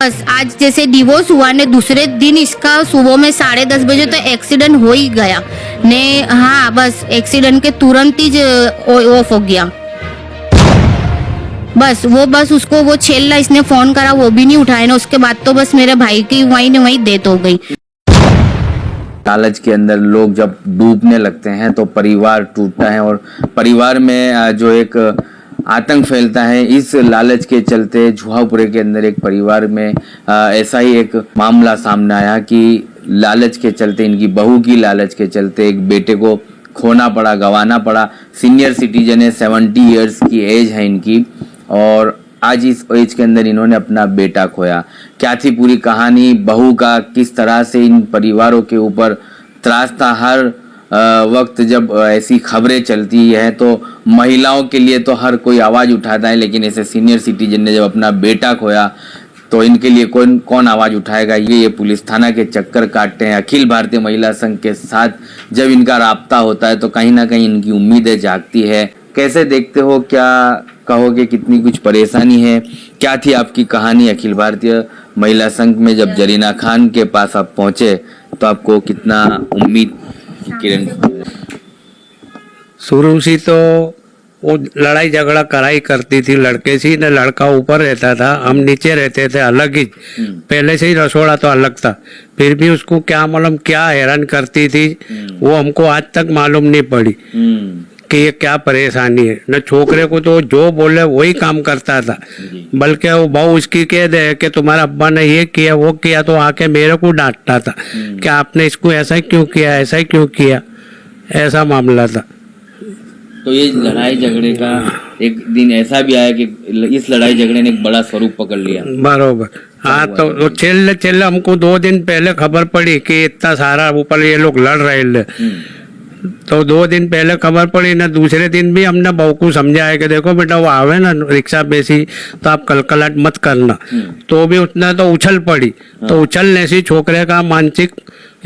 बस आज जैसे डिवोर्स हुआ ने दूसरे दिन इसका सुबह में 10:30 बजे तो एक्सीडेंट हो ही गया ने। हाँ बस एक्सीडेंट के तुरंत ही ऑफ हो गया। बस उसको वो छेल्ला इसने फोन करा, वो भी नहीं उठाया ना। उसके बाद तो बस मेरे भाई की वहीं डेथ हो गई। लालच के अंदर लोग जब डूबने लगते हैं तो परिवार टूटता है और परिवार में जो एक आतंक फैलता है। इस लालच के चलते जुहापुरे के अंदर एक परिवार में ऐसा ही एक मामला सामने आया कि लालच के चलते, इनकी बहू की लालच के चलते एक बेटे को खोना पड़ा, गंवाना पड़ा। सीनियर सिटीजन है, 70 इयर्स की एज है इनकी और आज इस एज के अंदर इन्होंने अपना बेटा खोया। क्या थी पूरी कहानी, बहू का किस तरह से इन परिवारों के ऊपर त्रास था। हर वक्त जब ऐसी खबरें चलती है तो महिलाओं के लिए तो हर कोई आवाज उठाता है, लेकिन ऐसे सीनियर सिटीजन ने जब अपना बेटा खोया तो इनके लिए कौन आवाज उठाएगा। ये पुलिस थाना के चक्कर काटते हैं। अखिल भारतीय महिला संघ के साथ जब इनका राब्ता होता है तो कहीं ना कहीं इनकी उम्मीदें जागती है। कैसे देखते हो, क्या कहोगे, कितनी कुछ परेशानी है, क्या थी आपकी कहानी अखिल भारतीय महिला संघ में जब जरीना खान के पास आप पहुंचे तो आपको कितना उम्मीद किरण? शुरू से तो वो लड़ाई झगड़ा कराई करती थी लड़के से न, लड़का ऊपर रहता था, हम नीचे रहते थे अलग ही। पहले से ही रसोड़ा तो अलग था, फिर भी उसको क्या मालूम क्या हैरान करती थी वो हमको आज तक मालूम नहीं पड़ी कि ये क्या परेशानी है। न छोकरे को तो जो बोले वही काम करता था, बल्कि वो बहू उसकी कह दे कि तुम्हारा अब्बा ने ये किया वो किया तो आके मेरे को डांटता था कि आपने इसको ऐसा क्यों किया, ऐसा क्यों किया, ऐसा मामला था। तो ये लड़ाई झगड़े का एक दिन ऐसा भी आया कि इस लड़ाई झगड़े ने एक बड़ा स्वरूप पकड़ लिया। बरोबर, हाँ। तो चल हमको 2 दिन पहले खबर पड़ी कि इतना सारा ऊपर ये लोग लड़ रहे। तो 2 दिन पहले खबर पड़ी ना, दूसरे दिन भी हमने बहू को समझाया कि देखो बेटा वो आवे ना रिक्शा पे सी तो आप कलकलाट मत करना। तो भी उतना तो उछल पड़ी। तो उछलने से छोकरे का मानसिक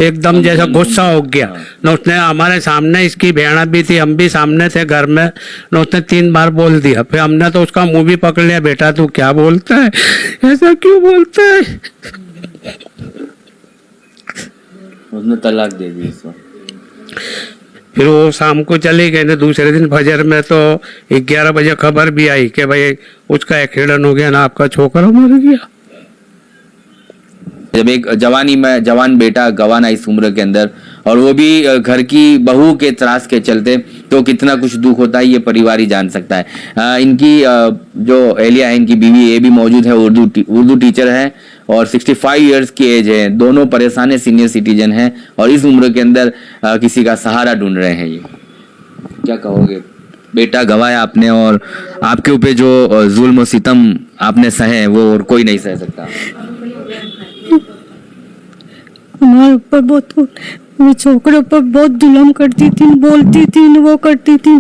एकदम जैसा गुस्सा हो गया न। उसने हमारे सामने, इसकी भेड़ा भी थी, हम भी सामने थे घर में न, उसने 3 बार बोल दिया। फिर हमने तो उसका मुंह भी पकड़ लिया, बेटा तू क्या बोलता है, ऐसा क्यों बोलता है। उसने तलाक दे दी इसको। फिर वो शाम को चली गई ना। दूसरे दिन फजर में तो 11 बजे खबर भी आई कि भाई उसका एक्सीडेंट हो गया ना, आपका छोकरा मर गया। जब एक जवानी में जवान बेटा गंवाना इस उम्र के अंदर, और वो भी घर की बहू के त्रास के चलते, तो कितना कुछ दुख होता है ये परिवार ही जान सकता है। इनकी जो एलिया है, इनकी बीवी, ये भी मौजूद है, उर्दू टीचर है और 65 इयर्स की एज है। दोनों परेशान है, सीनियर सिटीजन है और इस उम्र के अंदर किसी का सहारा ढूंढ रहे हैं। ये क्या कहोगे, बेटा गंवाया आपने और आपके ऊपर जो जुल्म और सितम आपने सहे वो और कोई नहीं सह सकता। हमारे ऊपर बहुत मेरे छोकरे ऊपर बहुत जुल्म करती थी, बोलती थी, वो करती थी।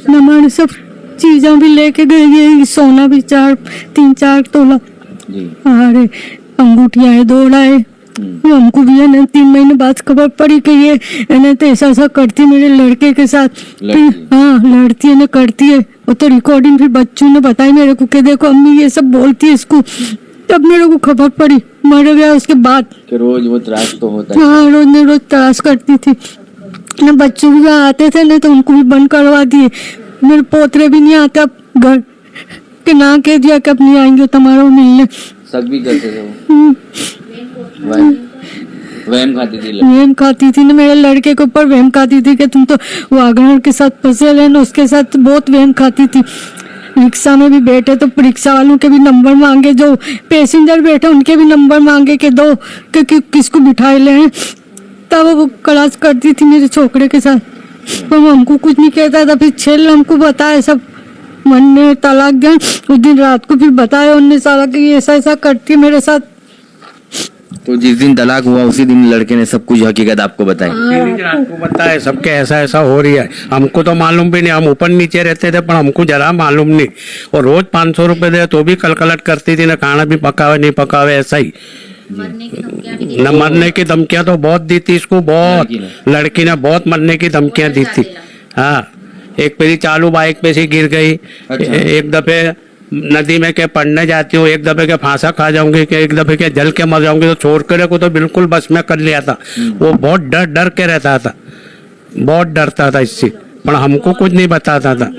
हमारे सब चीजें भी लेके गई, सोना भी 3-4 तोला, अरे अंगूठियां है, दौड़ाए। हमको भी है 3 महीने बाद खबर पड़ी कि ये इन्हें तो ऐसा करती मेरे लड़के के साथ। हाँ लड़ती है ना, करती है। वो तो रिकॉर्डिंग फिर बच्चों ने बताई मेरे को कि देखो अम्मी ये सब बोलती है इसको। तब मेरे को खबर पड़ी, मर गया उसके बाद। कि रोज वो त्रास तो होता है। हाँ रोज त्रास करती थी ना। बच्चों भी आते थे ना तो उनको भी बंद करवा दिए। मेरे पोतरे भी नहीं आते अब घर के, ना कह दिया कि अब नहीं आएंगे तुम्हारा मिलने। सब भी करते थे वो। वहम खाती थी ना, मेरे लड़के के ऊपर वहम खाती थी कि तुम तो वागनर के साथ फंसे रहे ना, उसके साथ बहुत वहम खाती थी। रिक्शा में भी बैठे तो रिक्शा वालों के भी नंबर मांगे, जो पैसेंजर बैठे उनके भी नंबर मांगे कि दो कि किसको बिठाए ले। तब वो क्लास करती थी मेरे छोकरे के साथ। तो हमको कुछ नहीं कहता था। फिर छेल हमको बताया सब, मन ने तलाक दिया उस दिन रात को। फिर बताया उनने सारा कि ऐसा करती है मेरे साथ। तो जिस दिन तलाक हुआ उसी दिन लड़के ने सब कुछ हकीकत आपको बताई। आपको बताया सबके ऐसा हो रही है। हमको तो मालूम भी नहीं, हम ऊपर नीचे रहते थे पर हमको जरा मालूम नहीं। और रोज 500 रुपए दे तो भी कलकलट करती थी ना, खाना भी पकावे नहीं पकावे, ऐसा ही। न मरने की धमकियां तो बहुत दी थी इसको, बहुत लड़की ने बहुत मरने की धमकियां दी थी। हाँ, एक पेरी चालू बाइक पे से गिर गई। एक दफे नदी में क्या पढ़ने जाती हूँ, एक दफे के फांसा खा जाऊंगी, कि एक दफे के जल के मर जाऊंगी, तो छोड़ कर को तो बिल्कुल बस में कर लिया था। वो बहुत डर डर के रहता था, बहुत डरता था इससे, पर हमको कुछ नहीं बताता था।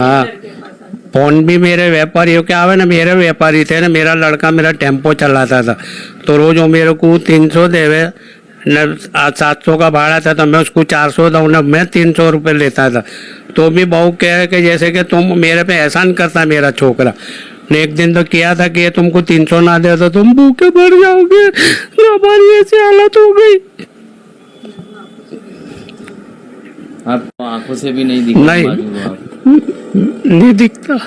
हाँ, फोन भी मेरे व्यापारियों के आवे ना, मेरे व्यापारी थे ना, मेरा लड़का मेरा टेम्पो चलाता था, तो रोज वो मेरे को 300 देवे न, 700 का भाड़ा था, तो मैं उसको 400 दूँ ना, मैं 300 रुपये लेता था। तो भी बहू कहे कि जैसे कि तुम मेरे पे एहसान करता मेरा छोकरा ने। एक दिन तो किया था कि ये तुमको 300 ना दे तो तुम भूखे मर जाओगे, हमारी ऐसी हालत हो गई। आपको आंखों से भी नहीं दिखता? नहीं दिखता।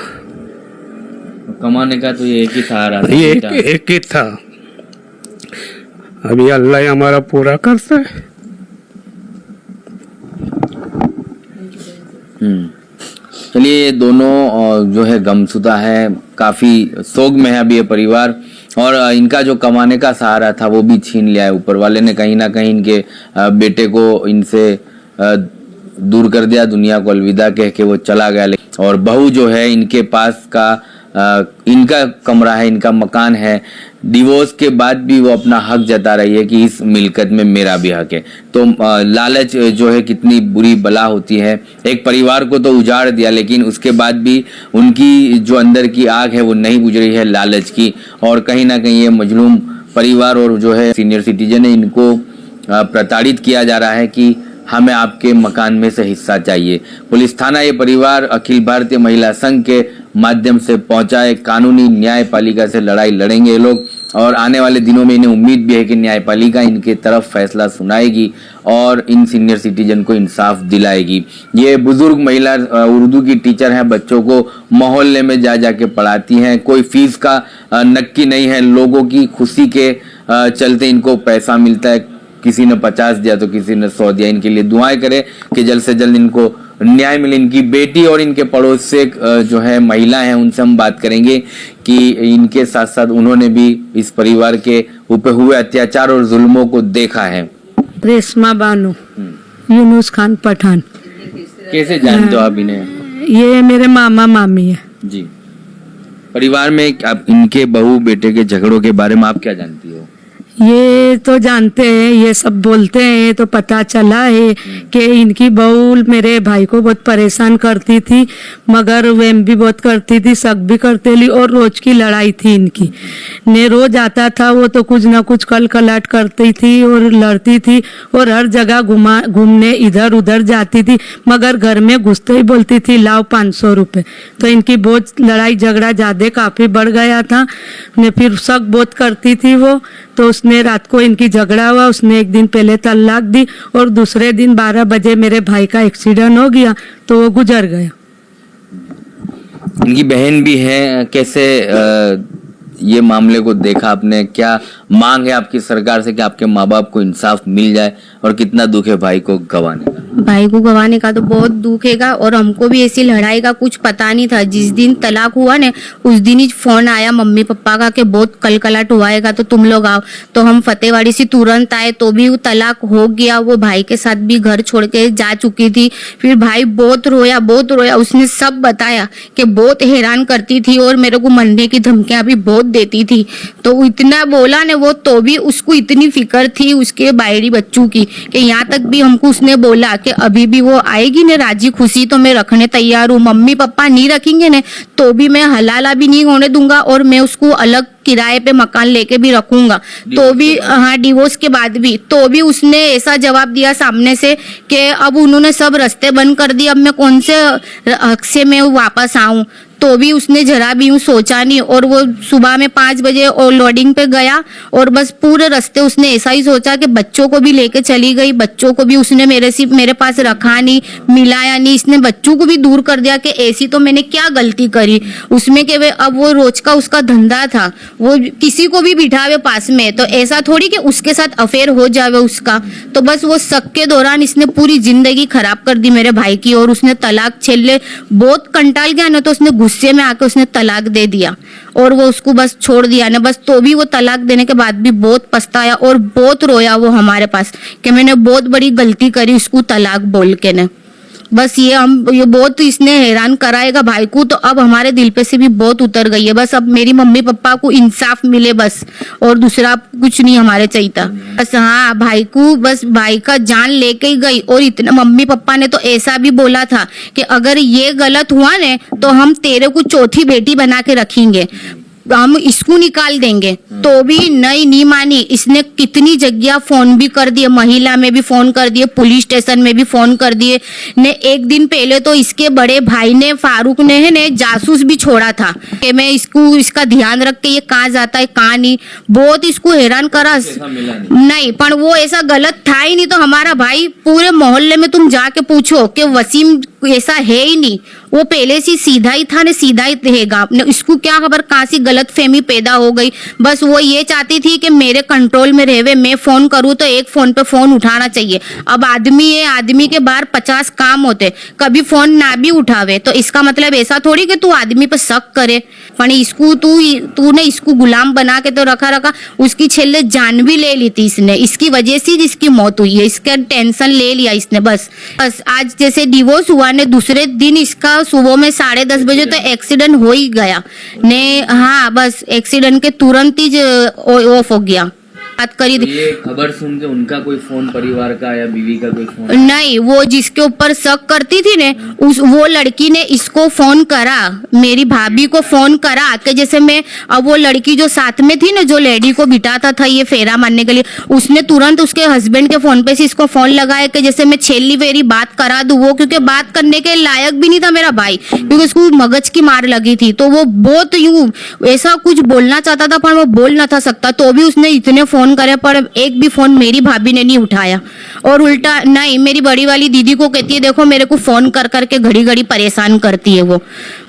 कमाने का तो ये एक ही सहारा था, ये एक ही था। अभी अल्लाह ही हमारा पूरा करता है। चलिए, ये दोनों जो है गमशुदा है, काफी सोग में है अभी ये परिवार, और इनका जो कमाने का सहारा था वो भी छीन लिया है। ऊपर वाले ने कहीं ना कहीं इनके बेटे को इनसे दूर कर दिया, दुनिया को अलविदा कह के वो चला गया। और बहू जो है इनके पास का इनका कमरा है, इनका मकान है, डिवोर्स के बाद भी वो अपना हक जता रही है कि इस मिल्कियत में मेरा भी हक है। तो लालच जो है कितनी बुरी बला होती है। एक परिवार को तो उजाड़ दिया, लेकिन उसके बाद भी उनकी जो अंदर की आग है वो नहीं बुझ रही है लालच की। और कहीं ना कहीं ये मजलूम परिवार और जो है सीनियर सिटीजन है, इनको प्रताड़ित किया जा रहा है कि हमें आपके मकान में से हिस्सा चाहिए। पुलिस थाना ये परिवार अखिल भारतीय महिला संघ के माध्यम से पहुंचा है। कानूनी न्यायपालिका से लड़ाई लड़ेंगे ये लोग, और आने वाले दिनों में इन्हें उम्मीद भी है कि न्यायपालिका इनके तरफ फैसला सुनाएगी और इन सीनियर सिटीजन को इंसाफ दिलाएगी। ये बुजुर्ग महिला उर्दू की टीचर है, बच्चों को मोहल्ले में जा जाके पढ़ाती हैं। कोई फीस का नक्की नहीं है, लोगों की खुशी के चलते इनको पैसा मिलता है। किसी ने 50 दिया तो किसी ने 100 दिया। इनके लिए दुआएं करें कि जल्द से जल्द इनको न्याय मिले। इनकी बेटी और इनके पड़ोस से जो है महिला है, उनसे हम बात करेंगे कि इनके साथ साथ उन्होंने भी इस परिवार के ऊपर हुए अत्याचार और जुल्मों को देखा है। रेशमा बानो, यूनुस खान पठान। कैसे जानते हो आप इन्हें? ये मेरे मामा मामी है जी। परिवार में आप इनके बहू बेटे के झगड़ों के बारे में आप क्या जानती हो? ये तो जानते हैं, ये सब बोलते हैं, तो पता चला है कि इनकी बहू मेरे भाई को बहुत परेशान करती थी, मगर वेम भी बहुत करती थी, शक भी करते ली, और रोज की लड़ाई थी इनकी। ने रोज आता था वो तो कुछ ना कुछ कल कलाट करती थी और लड़ती थी, और हर जगह घूमने इधर उधर जाती थी, मगर घर में घुसते ही बोलती थी लाओ 500 रुपये। तो इनकी बहुत लड़ाई झगड़ा ज्यादा काफी बढ़ गया था ने, फिर शक बहुत करती थी वो। तो उसने रात को इनकी झगड़ा हुआ, उसने एक दिन पहले तलाक दी, और दूसरे दिन 12 बजे मेरे भाई का एक्सीडेंट हो गया तो वो गुजर गया। इनकी बहन भी है, कैसे ये मामले को देखा आपने? क्या मांग है आपकी सरकार से कि आपके माँ बाप को इंसाफ मिल जाए, और कितना दुख है भाई को गंवाने का? भाई को गंवाने का तो बहुत दुख हैगा, और हमको भी ऐसी लड़ाई का कुछ पता नहीं था। जिस दिन तलाक हुआ ने उस दिन ही फोन आया मम्मी पापा का कि बहुत कलकलाट हुआ है तो तुम लोग आओ। तो हम फतेहवाड़ी से तुरंत आए, तो भी वो तलाक हो गया। वो भाई के साथ भी घर छोड़ के जा चुकी थी। फिर भाई बहुत रोया। उसने सब बताया कि बहुत हैरान करती थी और मेरे को मरने की धमकियां भी बहुत देती थी। तो वो इतना बोला ने वो, तो भी उसको इतनी फिक्र थी उसके बायड़ी बच्चों की कि यहाँ तक भी हमको उसने बोला कि अभी भी वो आएगी ने राजी खुशी तो मैं रखने तैयार हूँ। मम्मी पापा नहीं रखेंगे ने तो भी मैं हलाला भी नहीं होने दूंगा, और मैं उसको अलग किराए पे मकान लेके भी रखूंगा। तो भी हाँ, डिवोर्स के बाद भी। तो भी उसने ऐसा जवाब दिया सामने से कि अब उन्होंने सब रास्ते बंद कर दिए, अब मैं कौन से हक से मैं वापस आऊं। तो भी उसने जरा भी यूं सोचा नहीं, और वो सुबह में 5 बजे और लोडिंग पे गया, और बस पूरे रास्ते उसने ऐसा ही सोचा कि बच्चों को भी लेके चली गई। बच्चों को भी उसने मेरे पास रखा नहीं, मिलाया नहीं। इसने बच्चों को भी दूर कर दिया कि ऐसी तो मैंने क्या गलती करी उसमें कि अब वो रोज का उसका धंधा था, वो किसी को भी बिठावे पास में, तो ऐसा थोड़ी कि उसके साथ अफेयर हो जावे उसका। तो बस वो शक के दौरान इसने पूरी जिंदगी खराब कर दी मेरे भाई की, और उसने तलाक छेले बहुत कंटाल गया ना, तो उसने गुस्से में आके उसने तलाक दे दिया, और वो उसको बस छोड़ दिया ना बस। तो भी वो तलाक देने के बाद भी बहुत पछताया और बहुत रोया वो हमारे पास कि मैंने बहुत बड़ी गलती करी उसको तलाक बोल के ने। बस ये बहुत इसने हैरान कराएगा भाई को, तो अब हमारे दिल पे से भी बहुत उतर गई है। बस अब मेरी मम्मी पापा को इंसाफ मिले बस, और दूसरा कुछ नहीं हमारे चाहिए। बस हाँ, भाई को बस भाई का जान लेके ही गई। और इतना मम्मी पापा ने तो ऐसा भी बोला था कि अगर ये गलत हुआ ने तो हम तेरे को चौथी बेटी बना के रखेंगे, हम इसको निकाल देंगे। तो भी नहीं मानी। इसने कितनी जगह फोन भी कर दिए, महिला में भी फोन कर दिए, पुलिस स्टेशन में भी फोन कर दिए ने। एक दिन पहले तो इसके बड़े भाई ने, फारूक ने जासूस भी छोड़ा था कि मैं इसका ध्यान रख के ये कहाँ जाता है कहाँ नहीं। बहुत इसको हैरान करा। नहीं, पर वो ऐसा गलत था ही नहीं। तो हमारा भाई पूरे मोहल्ले में तुम जाके पूछो कि वसीम ऐसा है ही नहीं, वो पहले से सीधा ही था ने सीधा ही रहेगा। इसको क्या खबर कहाँ से गलत फहमी पैदा हो गई। बस वो ये चाहती थी कि मेरे कंट्रोल में रहे, मैं फोन करूँ तो एक फोन पे फोन उठाना चाहिए। अब आदमी है, आदमी के बाहर 50 काम होते, कभी फोन ना भी उठावे तो इसका मतलब ऐसा थोड़ी कि तू आदमी पे शक करे। पर इसको तूने इसको गुलाम बना के तो रखा। उसकी छेले जान भी ले ली थी इसने, इसकी वजह से जिसकी मौत हुई है। इसका टेंशन ले लिया इसने। बस आज जैसे डिवोर्स हुआ ने, दूसरे दिन इसका सुबह में 10:30 बजे तो एक्सीडेंट हो ही गया ने। हाँ, बस एक्सीडेंट के तुरंत ही ऑफ हो गया। बात करी ये खबर सुन के उनका कोई फोन, परिवार का या बीवी का कोई फोन? नहीं, वो जिसके ऊपर शक करती थी ने, वो लड़की ने इसको फोन करा, मेरी भाभी को फोन करा कि जैसे मैं, अब वो लड़की जो साथ में थी ना, जो लेडी को बिठाता था ये फेरा मारने के लिए, उसने तुरंत उसके हस्बैंड के फोन पे से इसको फोन लगाया कि जैसे मैं छेली वेरी बात करा दूं। वो क्योंकि बात करने के लायक भी नहीं था मेरा भाई, क्योंकि उसको मगज की मार लगी थी। तो वो बहुत यूं ऐसा कुछ बोलना चाहता था पर वो बोल ना था सकता। तो भी उसने इतने फोन करे पर एक भी फोन मेरी भाभी ने नहीं उठाया। और उल्टा नहीं, मेरी बड़ी वाली दीदी को कहती है देखो मेरे को फोन कर करके घड़ी घड़ी परेशान करती है वो।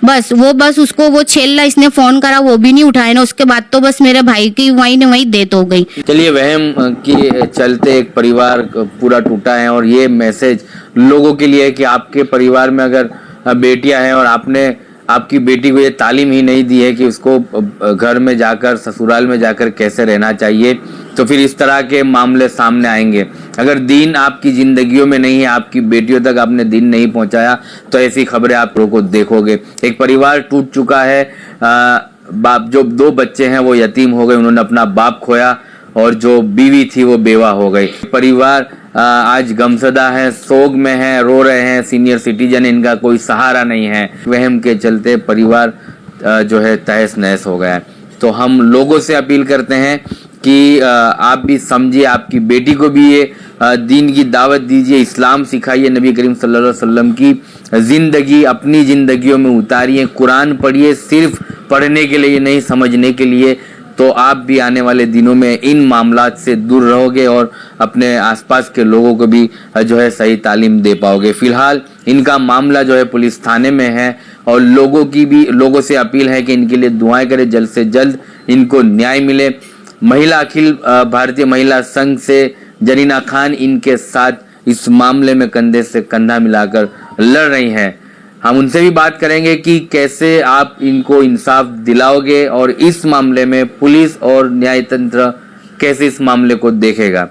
बस उसको वो छेल्ला इसने फोन करा, वो भी नहीं उठाया ना। उसके बाद तो बस मेरे भाई की वहीं ने वहीं डेथ हो गई। चलिए, वहम के चलते एक परिवार पूरा टूटा है, और ये मैसेज लोगों के लिए है कि आपके परिवार में अगर बेटियां हैं और आपने आपकी बेटी को ये तालीम ही नहीं दी है कि उसको घर में जाकर, ससुराल में जाकर कैसे रहना चाहिए, तो फिर इस तरह के मामले सामने आएंगे। अगर दीन आपकी जिंदगियों में नहीं है, आपकी बेटियों तक आपने दीन नहीं पहुंचाया, तो ऐसी खबरें आप लोगों को देखोगे। एक परिवार टूट चुका है। बाप, जो 2 बच्चे हैं वो यतीम हो गए, उन्होंने अपना बाप खोया, और जो बीवी थी वो बेवा हो गई। परिवार आज गमसदा है, सोग में है, रो रहे हैं, सीनियर सिटीजन, इनका कोई सहारा नहीं है। वहम के चलते परिवार जो है तहस नहस हो गया है। तो हम लोगों से अपील करते हैं कि आप भी समझिए, आपकी बेटी को भी ये दीन की दावत दीजिए, इस्लाम सिखाइए, नबी करीम सल्लल्लाहु अलैहि वसल्लम की जिंदगी अपनी जिंदगियों में उतारिए, कुरान पढ़िए, सिर्फ पढ़ने के लिए नहीं, समझने के लिए। तो आप भी आने वाले दिनों में इन मामलात से दूर रहोगे और अपने आसपास के लोगों को भी जो है सही तालीम दे पाओगे। फिलहाल इनका मामला जो है पुलिस थाने में है, और लोगों से अपील है कि इनके लिए दुआएं करें, जल्द से जल्द इनको न्याय मिले। महिला अखिल भारतीय महिला संघ से जरीना खान इनके साथ इस मामले में कंधे से कंधा मिलाकर लड़ रही हैं। हम उनसे भी बात करेंगे कि कैसे आप इनको इंसाफ दिलाओगे, और इस मामले में पुलिस और न्याय तंत्र कैसे इस मामले को देखेगा,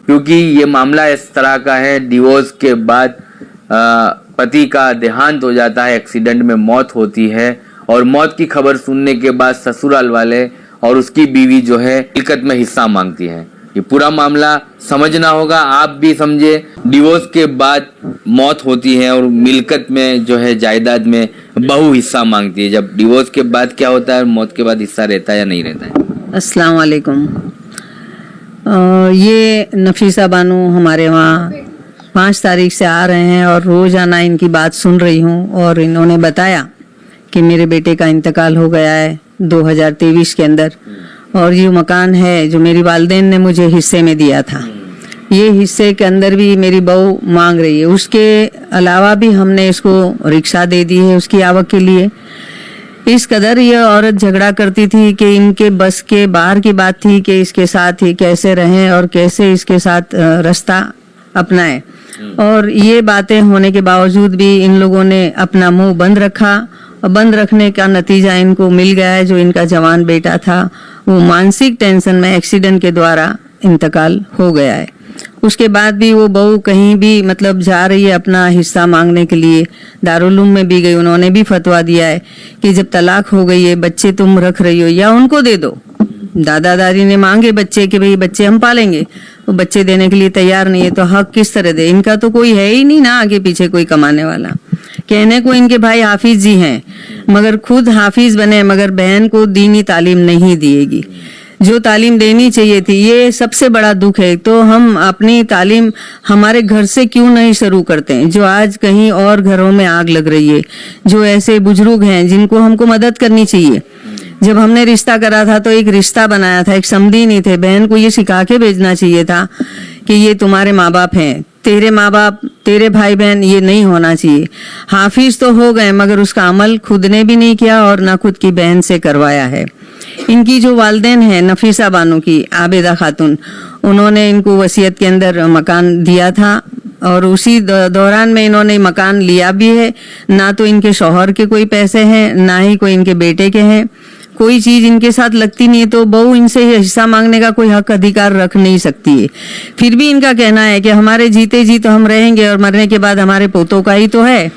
क्योंकि ये मामला इस तरह का है। डिवोर्स के बाद पति का देहांत हो जाता है, एक्सीडेंट में मौत होती है, और मौत की खबर सुनने के बाद ससुराल वाले और उसकी बीवी जो है मिल्कत में हिस्सा मांगती है। ये पूरा मामला समझना होगा, आप भी समझे। डिवोर्स के बाद मौत होती है और मिल्कत में जो है जायदाद में बहू हिस्सा मांगती है। जब डिवोर्स के बाद क्या होता है, मौत के बाद हिस्सा रहता है या नहीं रहता है? अस्सलाम वालेकुम। ये नफीसा बानू हमारे वहाँ 5 तारीख से आ रहे हैं और रोजाना इनकी बात सुन रही हूँ, और इन्होंने बताया कि मेरे बेटे का इंतकाल हो गया है 2023 के अंदर, और ये मकान है जो मेरी वालिदैन ने मुझे हिस्से में दिया था, ये हिस्से के अंदर भी मेरी बहू मांग रही है। उसके अलावा भी हमने इसको रिक्शा दे दी है उसकी आवक के लिए। इस कदर ये औरत झगड़ा करती थी कि इनके बस के बाहर की बात थी कि इसके साथ ही कैसे रहें और कैसे इसके साथ रास्ता अपनाएं। और ये बातें होने के बावजूद भी इन लोगों ने अपना मुंह बंद रखा, और बंद रखने का नतीजा इनको मिल गया है। जो इनका जवान बेटा था वो मानसिक टेंशन में एक्सीडेंट के द्वारा इंतकाल हो गया है। उसके बाद भी वो बहू कहीं भी मतलब जा रही है अपना हिस्सा मांगने के लिए, दारुल-उलूम में भी गई, उन्होंने भी फतवा दिया है कि जब तलाक हो गई है, बच्चे तुम रख रही हो या उनको दे दो। दादा दादी ने मांगे बच्चे कि भाई बच्चे हम पालेंगे, वो बच्चे देने के लिए तैयार नहीं है, तो हक किस तरह दे? इनका तो कोई है ही नहीं ना आगे पीछे कोई कमाने वाला। कहने को इनके भाई हाफिज जी हैं, मगर खुद हाफिज बने मगर बहन को दीनी तालीम नहीं दिएगी जो तालीम देनी चाहिए थी। ये सबसे बड़ा दुख है। तो हम अपनी तालीम हमारे घर से क्यों नहीं शुरू करते हैं? जो आज कहीं और घरों में आग लग रही है, जो ऐसे बुजुर्ग हैं जिनको हमको मदद करनी चाहिए। जब हमने रिश्ता करा था तो एक रिश्ता बनाया था, एक समधी नहीं थे। बहन को ये सिखा के भेजना चाहिए था कि ये तुम्हारे माँ बाप हैं, तेरे माँ बाप, तेरे भाई बहन, ये नहीं होना चाहिए। हाफिज तो हो गए मगर उसका अमल खुद ने भी नहीं किया और ना खुद की बहन से करवाया है। इनकी जो वालदेन है नफीसा बानो की, आबिदा खातून, उन्होंने इनको वसीयत के अंदर मकान दिया था और उसी दौरान में इन्होंने मकान लिया भी है। ना तो इनके शौहर के कोई पैसे हैं, ना ही कोई इनके बेटे के हैं। कोई चीज इनके साथ लगती नहीं है तो बहू इनसे हिस्सा मांगने का कोई हक अधिकार रख नहीं सकती है। फिर भी इनका कहना है कि हमारे जीते जी तो हम रहेंगे और मरने के बाद हमारे पोतों का ही तो है।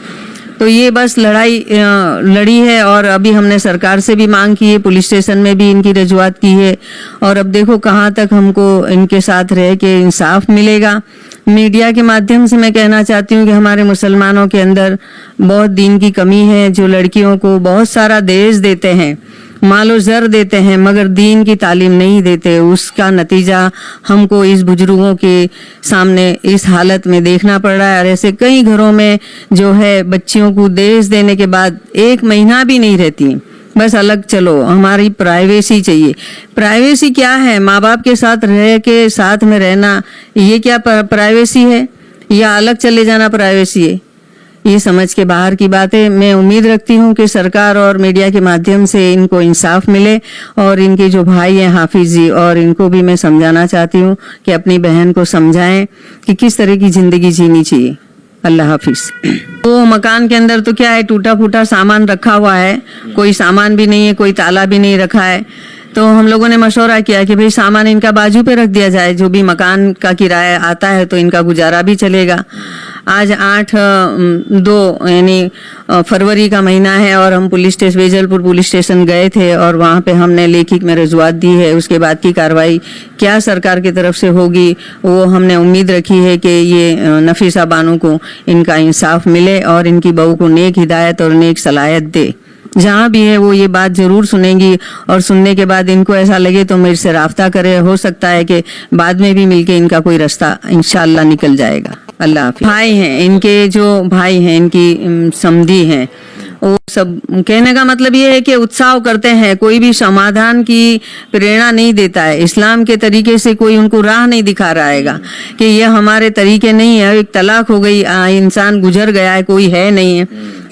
तो ये बस लड़ाई लड़ी है और अभी हमने सरकार से भी मांग की है, पुलिस स्टेशन में भी इनकी रजुआत की है और अब देखो कहाँ तक हमको इनके साथ रह के इंसाफ मिलेगा। मीडिया के माध्यम से मैं कहना चाहती हूँ कि हमारे मुसलमानों के अंदर बहुत दीन की कमी है, जो लड़कियों को बहुत सारा दहेज देते हैं, मालो जर देते हैं मगर दीन की तालीम नहीं देते। उसका नतीजा हमको इस बुजुर्गों के सामने इस हालत में देखना पड़ रहा है। और ऐसे कई घरों में जो है बच्चियों को दहेज देने के बाद 1 महीना भी नहीं रहती, बस अलग चलो, हमारी प्राइवेसी चाहिए। प्राइवेसी क्या है? माँ बाप के साथ रह के साथ में रहना, ये क्या प्राइवेसी है? या अलग चले जाना प्राइवेसी है? ये समझ के बाहर की बात है। मैं उम्मीद रखती हूँ कि सरकार और मीडिया के माध्यम से इनको इंसाफ मिले और इनके जो भाई हैं हाफिज जी, और इनको भी मैं समझाना चाहती हूँ कि अपनी बहन को समझाएं कि किस तरह की जिंदगी जीनी चाहिए। अल्लाह हाफिज। तो मकान के अंदर तो क्या है, टूटा फूटा सामान रखा हुआ है, कोई सामान भी नहीं है, कोई ताला भी नहीं रखा है। तो हम लोगों ने मशवरा किया कि भाई सामान इनका बाजू पे रख दिया जाए, जो भी मकान का किराया आता है तो इनका गुजारा भी चलेगा। आज 8/2 यानी फरवरी का महीना है और हम police station, Vejalpur police station गए थे और वहाँ पे हमने लेखित में रजुआत दी है। उसके बाद की कार्रवाई क्या सरकार की तरफ से होगी वो हमने उम्मीद रखी है कि ये नफीसा बानो को इनका इंसाफ मिले और इनकी बहू को नेक हिदायत और नेक सलाहियत दे। जहाँ भी है वो ये बात जरूर सुनेंगी और सुनने के बाद इनको ऐसा लगे तो मेरे से राब्ता करे। हो सकता है कि बाद में भी मिलके इनका कोई रास्ता इंशाअल्लाह निकल जाएगा। अल्लाह हाफिज। भाई हैं इनके, जो भाई हैं इनकी समधी हैं, वो सब कहने का मतलब ये है कि उत्साह करते हैं, कोई भी समाधान की प्रेरणा नहीं देता है। इस्लाम के तरीके से कोई उनको राह नहीं दिखा रहा है कि ये हमारे तरीके नहीं है। एक तलाक हो गई, इंसान गुजर गया है, कोई है नहीं है,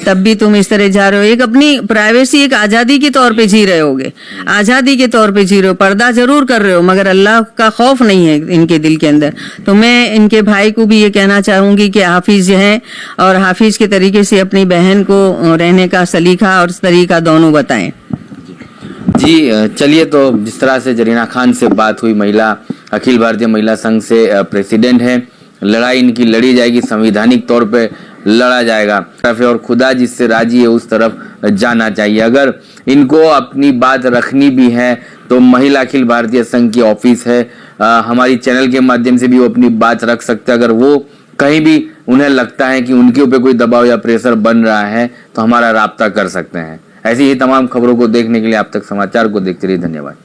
तब भी तुम इस तरह जा रहे हो। एक अपनी प्राइवेसी, एक आज़ादी के तौर पे जी रहे होगे, आज़ादी के तौर पे जी रहे हो, पर्दा जरूर कर रहे हो मगर अल्लाह का खौफ नहीं है इनके दिल के अंदर। तो मैं इनके भाई को भी ये कहना चाहूंगी कि हाफिज हैं और हाफिज के तरीके से अपनी बहन को रहने का सलीका और तरीका दोनों बताएं। जी चलिए, तो जिस तरह से जरीना खान से बात हुई, महिला अखिल भारतीय महिला संघ से प्रेसिडेंट है, लड़ाई इनकी लड़ी जाएगी, संवैधानिक तौर पे लड़ा जाएगा और खुदा जिससे राजी है उस तरफ जाना चाहिए। अगर इनको अपनी बात रखनी भी है तो महिला अखिल भारतीय संघ की ऑफिस है, हमारी चैनल के माध्यम से भी वो अपनी बात रख सकते हैं। अगर वो कहीं भी उन्हें लगता है कि उनके ऊपर कोई दबाव या प्रेशर बन रहा है तो हमारा राब्ता कर सकते हैं। ऐसी ही तमाम खबरों को देखने के लिए आप तक समाचार को देखते रहिए। धन्यवाद।